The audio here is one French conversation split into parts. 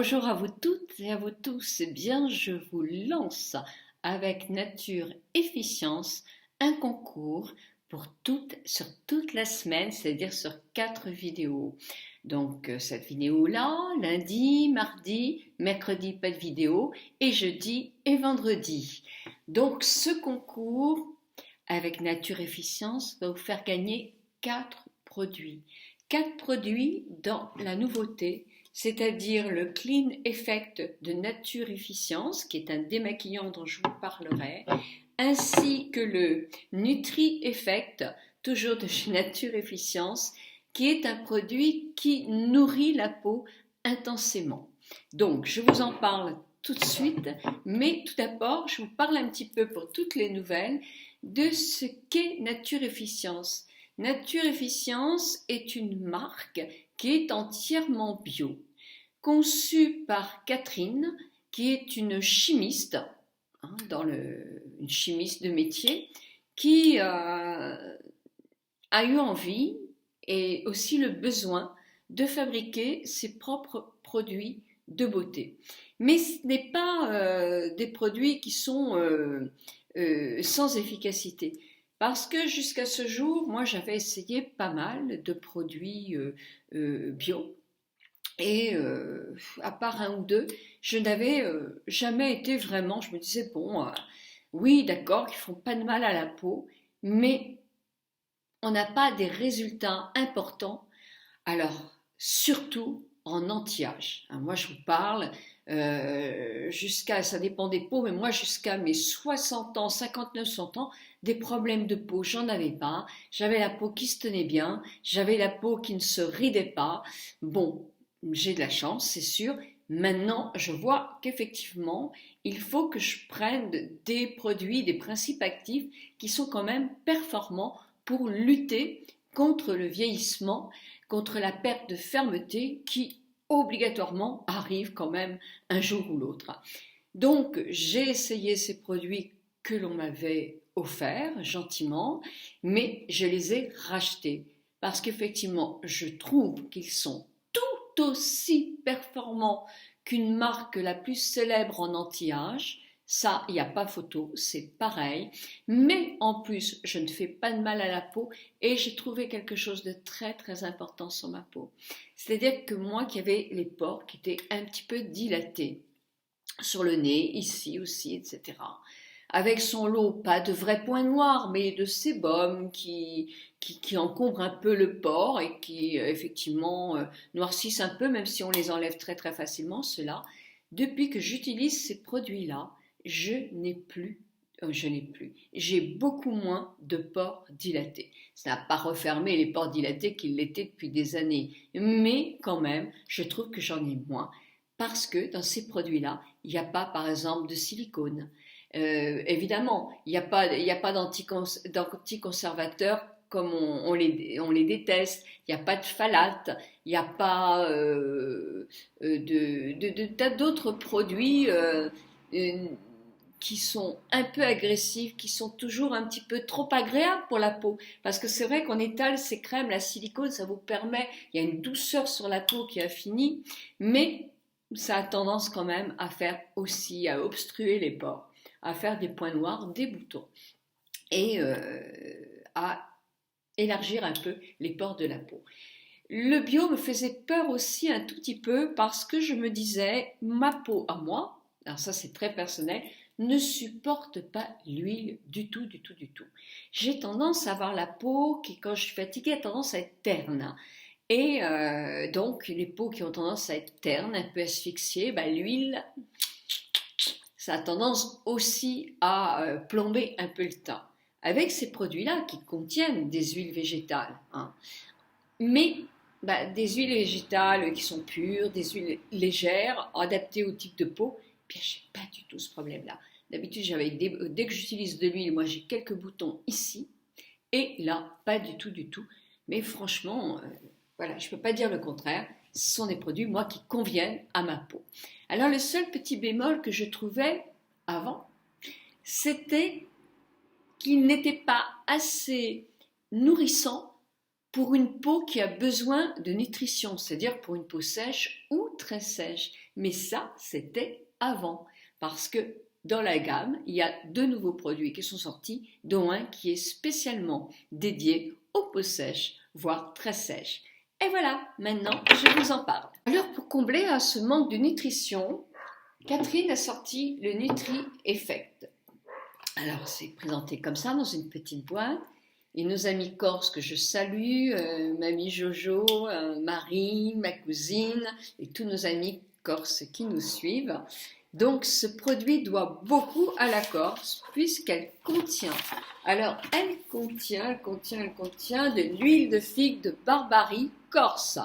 Bonjour à vous toutes et à vous tous. Eh bien, je vous lance avec Nature Efficience un concours sur toute la semaine, c'est-à-dire sur 4 vidéos. Donc, cette vidéo-là, lundi, mardi, mercredi, pas de vidéo, et jeudi et vendredi. Donc, ce concours avec Nature Efficience va vous faire gagner 4 produits. 4 produits dans la nouveauté, c'est-à-dire le Clean Effect de Nature Efficience, qui est un démaquillant dont je vous parlerai, ainsi que le Nutri Effect, toujours de chez Nature Efficience, qui est un produit qui nourrit la peau intensément. Donc, je vous en parle tout de suite, mais tout d'abord, je vous parle un petit peu pour toutes les nouvelles de ce qu'est Nature Efficience. Nature Efficience est une marque qui est entièrement bio, conçue par Catherine, qui est une chimiste, une chimiste de métier, qui a eu envie et aussi le besoin de fabriquer ses propres produits de beauté. Mais ce n'est pas des produits qui sont sans efficacité. Parce que jusqu'à ce jour, moi j'avais essayé pas mal de produits bio et à part un ou deux, je n'avais jamais été vraiment, je me disais bon, oui d'accord qu'ils font pas de mal à la peau, mais on n'a pas des résultats importants. Alors surtout en anti-âge. Moi je vous parle jusqu'à, ça dépend des peaux, mais moi jusqu'à mes 60 ans, 59, 60 ans, des problèmes de peau, j'en avais pas. J'avais la peau qui se tenait bien, j'avais la peau qui ne se ridait pas. Bon, j'ai de la chance, c'est sûr. Maintenant, je vois qu'effectivement, il faut que je prenne des produits, des principes actifs qui sont quand même performants pour lutter contre le vieillissement, contre la perte de fermeté qui obligatoirement arrive quand même un jour ou l'autre. Donc j'ai essayé ces produits que l'on m'avait offerts gentiment, mais je les ai rachetés parce qu'effectivement je trouve qu'ils sont tout aussi performants qu'une marque la plus célèbre en anti-âge. Ça, il n'y a pas photo, c'est pareil. Mais en plus, je ne fais pas de mal à la peau et j'ai trouvé quelque chose de très très important sur ma peau. C'est-à-dire que moi qui avais les pores qui étaient un petit peu dilatés, sur le nez, ici aussi, etc. Avec son lot, pas de vrais points noirs, mais de sébum qui encombrent un peu le pore et qui effectivement noircissent un peu, même si on les enlève très très facilement, ceux-là. Depuis que j'utilise ces produits-là, j'ai beaucoup moins de pores dilatés. Ça n'a pas refermé les pores dilatés qui l'étaient depuis des années, mais quand même, je trouve que j'en ai moins parce que dans ces produits-là, il n'y a pas, par exemple, de silicone. Évidemment, il n'y a pas d'anticonservateurs comme on les déteste. Il n'y a pas de phtalates, il n'y a pas de tas d'autres produits euh, qui sont un peu agressifs, qui sont toujours un petit peu trop agréables pour la peau. Parce que c'est vrai qu'on étale ces crèmes, la silicone, ça vous permet, il y a une douceur sur la peau qui est infinie, mais ça a tendance quand même à faire aussi, à obstruer les pores, à faire des points noirs, des boutons, et à élargir un peu les pores de la peau. Le bio me faisait peur aussi un tout petit peu parce que je me disais, ma peau à moi, alors ça c'est très personnel, ne supporte pas l'huile du tout, du tout, du tout. J'ai tendance à avoir la peau qui, quand je suis fatiguée, a tendance à être terne. Et donc, les peaux qui ont tendance à être ternes, un peu asphyxiées, l'huile, ça a tendance aussi à plomber un peu le teint. Avec ces produits-là qui contiennent des huiles végétales, hein, mais des huiles végétales qui sont pures, des huiles légères, adaptées au type de peau, bien, je n'ai pas du tout ce problème-là. D'habitude, dès que j'utilise de l'huile, moi j'ai quelques boutons ici, et là, pas du tout, du tout. Mais franchement, voilà, je ne peux pas dire le contraire. Ce sont des produits, moi, qui conviennent à ma peau. Alors, le seul petit bémol que je trouvais avant, c'était qu'il n'était pas assez nourrissant pour une peau qui a besoin de nutrition, c'est-à-dire pour une peau sèche ou très sèche. Mais ça, c'était avant, parce que dans la gamme, il y a 2 nouveaux produits qui sont sortis, dont un qui est spécialement dédié aux peaux sèches, voire très sèches. Et voilà, maintenant je vous en parle. Alors pour combler à ce manque de nutrition, Catherine a sorti le Nutri Effect. Alors c'est présenté comme ça dans une petite boîte. Et nos amis corses que je salue, mamie Jojo, Marie, ma cousine et tous nos amis corses qui nous suivent. Donc ce produit doit beaucoup à la Corse puisqu'elle contient, alors elle contient de l'huile de figue de Barbarie corse.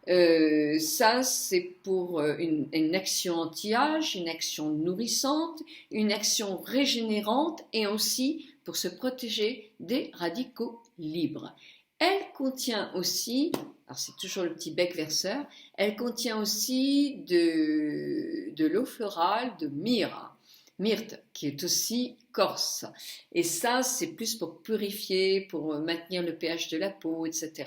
Ça c'est pour une action anti-âge, une action nourrissante, une action régénérante et aussi pour se protéger des radicaux libres. Elle contient aussi, alors c'est toujours le petit bec verseur, elle contient aussi de l'eau florale de myrte, qui est aussi corse. Et ça, c'est plus pour purifier, pour maintenir le pH de la peau, etc.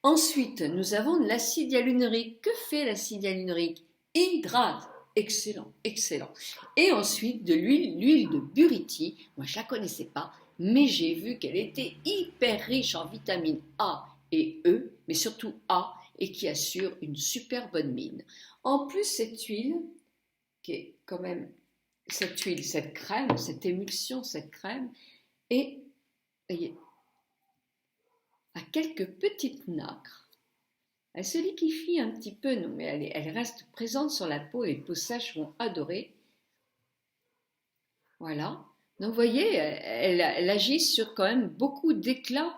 Ensuite, nous avons l'acide hyaluronique. Que fait l'acide hyaluronique? Hydrate. Excellent, excellent. Et ensuite, de l'huile de buriti. Moi, je ne la connaissais pas, mais j'ai vu qu'elle était hyper riche en vitamines A et E, mais surtout A, et qui assure une super bonne mine. En plus, cette huile, qui est quand même, cette huile, cette crème, cette émulsion, cette crème, et, voyez, a quelques petites nacres. Elle se liquéfie un petit peu, non, mais elle reste présente sur la peau et les peaux sèches vont adorer. Voilà. Donc, vous voyez, elle agit sur quand même beaucoup d'éclat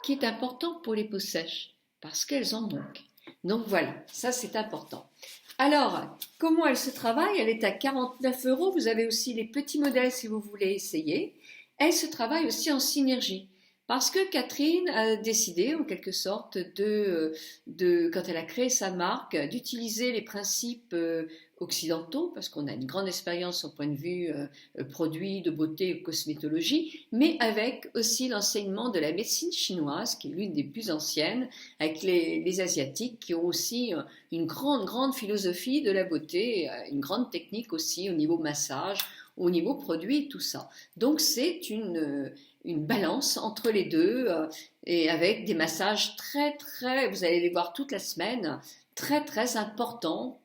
qui est important pour les peaux sèches parce qu'elles en manquent. Donc, voilà, ça c'est important. Alors, comment elle se travaille? Elle est à 49 €. Vous avez aussi les petits modèles si vous voulez essayer. Elle se travaille aussi en synergie. Parce que Catherine a décidé, en quelque sorte, quand elle a créé sa marque, d'utiliser les principes occidentaux, parce qu'on a une grande expérience au point de vue produits, de beauté et cosmétologie, mais avec aussi l'enseignement de la médecine chinoise, qui est l'une des plus anciennes, avec les Asiatiques, qui ont aussi une grande philosophie de la beauté, une grande technique aussi au niveau massage, au niveau produit, tout ça. Donc c'est une balance entre les deux et avec des massages très, vous allez les voir toute la semaine, très importants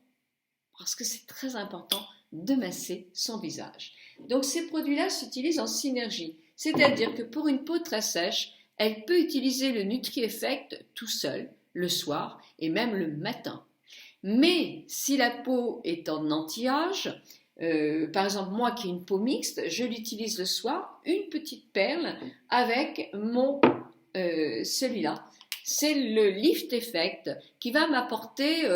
parce que c'est très important de masser son visage. Donc ces produits-là s'utilisent en synergie, c'est-à-dire que pour une peau très sèche, elle peut utiliser le Nutri Effect tout seul, le soir et même le matin. Mais si la peau est en anti-âge, par exemple moi qui ai une peau mixte, je l'utilise le soir, une petite perle avec celui-là. C'est le Lift Effect qui va m'apporter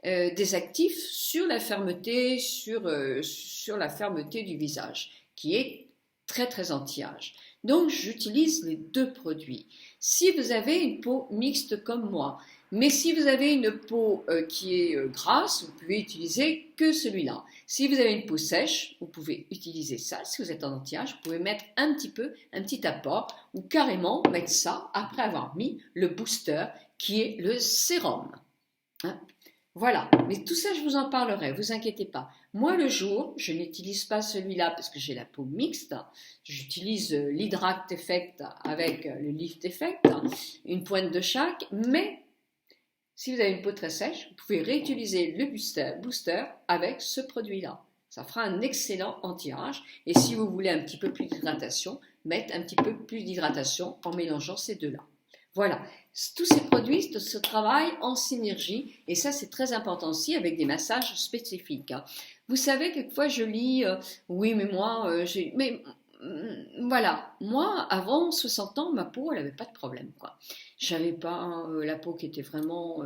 des actifs sur la fermeté, sur la fermeté du visage, qui est très anti-âge. Donc j'utilise les 2 produits. Si vous avez une peau mixte comme moi, mais si vous avez une peau qui est grasse, vous pouvez utiliser que celui-là. Si vous avez une peau sèche, vous pouvez utiliser ça. Si vous êtes en anti-âge, vous pouvez mettre un petit apport, ou carrément mettre ça après avoir mis le booster qui est le sérum. Hein? Voilà, mais tout ça je vous en parlerai, vous inquiétez pas. Moi le jour, je n'utilise pas celui-là parce que j'ai la peau mixte, j'utilise l'Hydrate Effect avec le Lift Effect, une pointe de chaque, mais si vous avez une peau très sèche, vous pouvez réutiliser le booster avec ce produit-là. Ça fera un excellent anti-âge. Et si vous voulez un petit peu plus d'hydratation, mettez un petit peu plus d'hydratation en mélangeant ces deux-là. Voilà, tous ces produits se travaillent en synergie et ça c'est très important aussi avec des massages spécifiques. Vous savez, quelquefois je lis, oui mais moi, voilà, moi avant 60 ans, ma peau elle n'avait pas de problème quoi. J'avais pas la peau qui était vraiment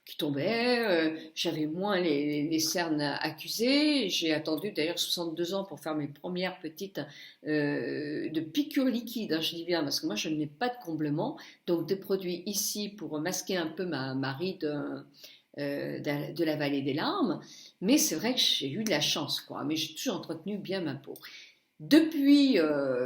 qui tombait, j'avais moins les cernes accusées. J'ai attendu d'ailleurs 62 ans pour faire mes premières petites de piqûres liquides, hein, je dis bien parce que moi je n'ai pas de comblement, donc des produits ici pour masquer un peu ma ride de la vallée des larmes, mais c'est vrai que j'ai eu de la chance quoi, mais j'ai toujours entretenu bien ma peau. Depuis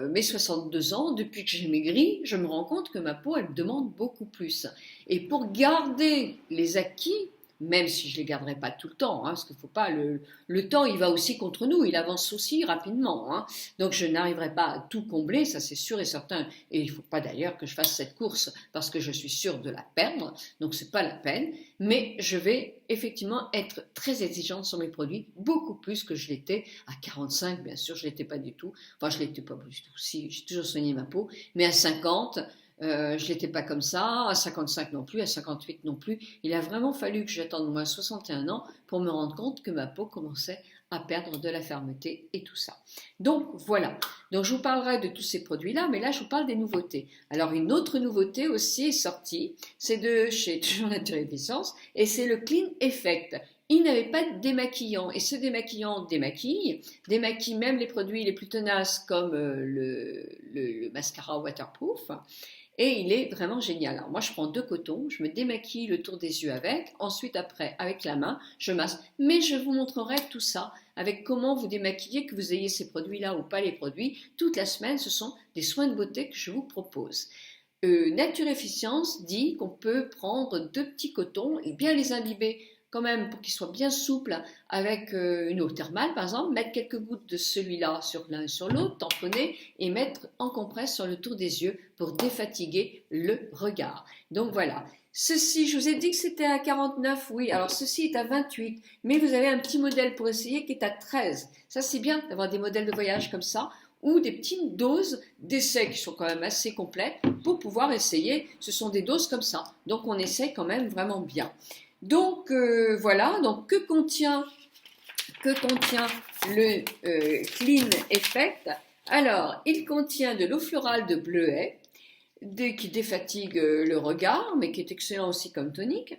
mes 62 ans, depuis que j'ai maigri, je me rends compte que ma peau, elle me demande beaucoup plus. Et pour garder les acquis, même si je ne les garderai pas tout le temps, parce qu'il ne faut pas, le temps il va aussi contre nous, il avance aussi rapidement, donc je n'arriverai pas à tout combler, ça c'est sûr et certain, et il ne faut pas d'ailleurs que je fasse cette course parce que je suis sûre de la perdre, donc c'est pas la peine, mais je vais effectivement être très exigeante sur mes produits, beaucoup plus que je l'étais à 45, bien sûr je ne l'étais pas du tout, enfin je ne l'étais pas du tout, si j'ai toujours soigné ma peau, mais à 50, je n'étais pas comme ça, à 55 non plus, à 58 non plus. Il a vraiment fallu que j'attende moins 61 ans pour me rendre compte que ma peau commençait à perdre de la fermeté et tout ça. Donc voilà, donc je vous parlerai de tous ces produits-là, mais là je vous parle des nouveautés. Alors une autre nouveauté aussi est sortie, c'est de chez toujours Naturefficience, et c'est le Clean Effect. Il n'avait pas de démaquillant, et ce démaquillant démaquille même les produits les plus tenaces comme le mascara waterproof, et il est vraiment génial. Alors moi je prends 2 cotons, je me démaquille le tour des yeux avec, ensuite après avec la main je masse, mais je vous montrerai tout ça avec comment vous démaquiller, que vous ayez ces produits là ou pas les produits, toute la semaine. Ce sont des soins de beauté que je vous propose. Naturefficience dit qu'on peut prendre 2 petits cotons et bien les imbiber quand même pour qu'ils soient bien souples avec une eau thermale par exemple, mettre quelques gouttes de celui-là sur l'un et sur l'autre, tamponner et mettre en compresse sur le tour des yeux pour défatiguer le regard. Donc voilà, ceci, je vous ai dit que c'était à 49, oui, alors ceci est à 28, mais vous avez un petit modèle pour essayer qui est à 13. Ça c'est bien d'avoir des modèles de voyage comme ça, ou des petites doses d'essai qui sont quand même assez complètes pour pouvoir essayer. Ce sont des doses comme ça, donc on essaie quand même vraiment bien. Donc voilà, donc que contient le Clean Effect? Alors, il contient de l'eau florale de bleuet, qui défatigue le regard, mais qui est excellent aussi comme tonique,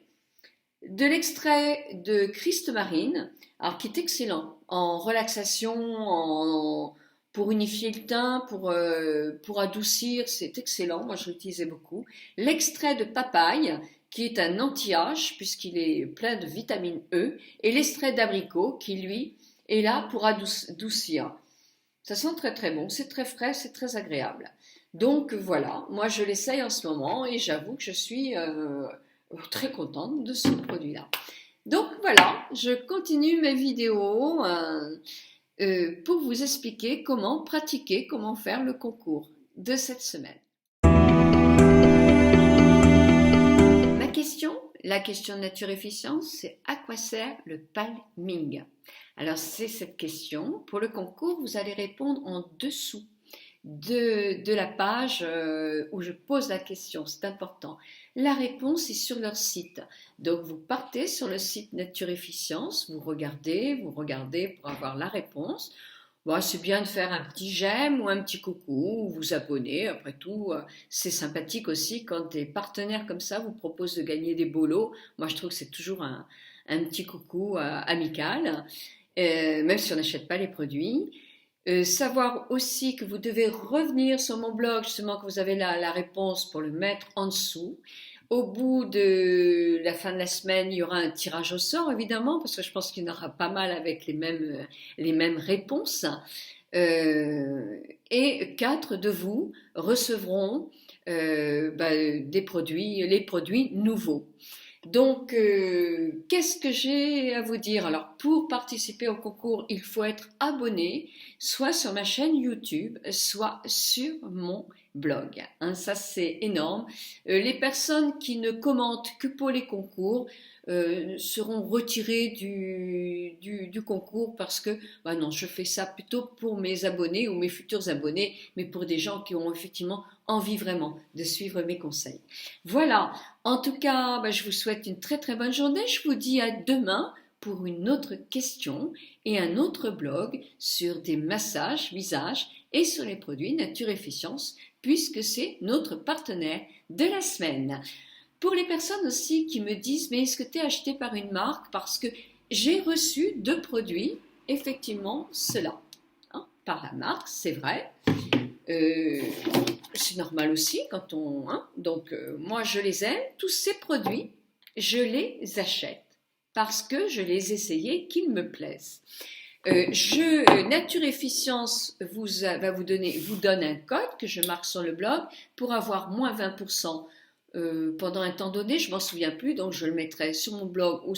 de l'extrait de Christ marine, alors qui est excellent en relaxation, pour unifier le teint, pour adoucir, c'est excellent, moi je l'utilisais beaucoup. L'extrait de papaye, qui est un anti-âge puisqu'il est plein de vitamine E, et l'extrait d'abricot qui lui est là pour adoucir. Ça sent très très bon, c'est très frais, c'est très agréable. Donc voilà, moi je l'essaye en ce moment et j'avoue que je suis très contente de ce produit-là. Donc voilà, je continue mes vidéos pour vous expliquer comment pratiquer, comment faire le concours de cette semaine. La question de Naturefficience, c'est à quoi sert le palming? Alors c'est cette question. Pour le concours, vous allez répondre en dessous de la page où je pose la question, c'est important. La réponse est sur leur site. Donc vous partez sur le site Naturefficience, vous regardez pour avoir la réponse. Bon, c'est bien de faire un petit j'aime ou un petit coucou, ou vous abonner, après tout, c'est sympathique aussi quand des partenaires comme ça vous proposent de gagner des beaux lots. Moi je trouve que c'est toujours un petit coucou amical, même si on n'achète pas les produits. Savoir aussi que vous devez revenir sur mon blog, justement que vous avez la réponse pour le mettre en dessous. Au bout de la fin de la semaine, il y aura un tirage au sort, évidemment, parce que je pense qu'il y en aura pas mal avec les mêmes réponses. Et 4 de vous recevront les produits nouveaux. Donc, qu'est-ce que j'ai à vous dire? Alors, pour participer au concours, il faut être abonné, soit sur ma chaîne YouTube, soit sur mon blog. Ça, c'est énorme. Les personnes qui ne commentent que pour les concours seront retirées du concours parce que, non, je fais ça plutôt pour mes abonnés ou mes futurs abonnés, mais pour des gens qui ont effectivement envie vraiment de suivre mes conseils. Voilà, en tout cas, je vous souhaite une très très bonne journée. Je vous dis à demain pour une autre question et un autre blog sur des massages visage et sur les produits Naturefficience, puisque c'est notre partenaire de la semaine. Pour les personnes aussi qui me disent « mais est-ce que tu es acheté par une marque ?» Parce que j'ai reçu 2 produits, effectivement cela, par la marque, c'est vrai. C'est normal aussi quand on... Donc moi je les aime, tous ces produits, je les achète parce que je les ai essayés, qu'ils me plaisent. Naturefficience vous donne un code que je marque sur le blog pour avoir moins 20% pendant un temps donné, je m'en souviens plus, donc je le mettrai sur mon blog ou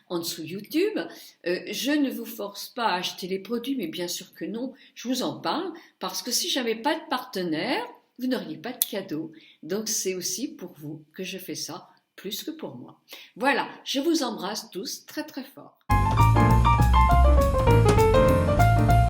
en dessous YouTube. Je ne vous force pas à acheter les produits, mais bien sûr que non, je vous en parle, parce que si j'avais pas de partenaire, vous n'auriez pas de cadeau. Donc c'est aussi pour vous que je fais ça, plus que pour moi. Voilà, je vous embrasse tous très très fort.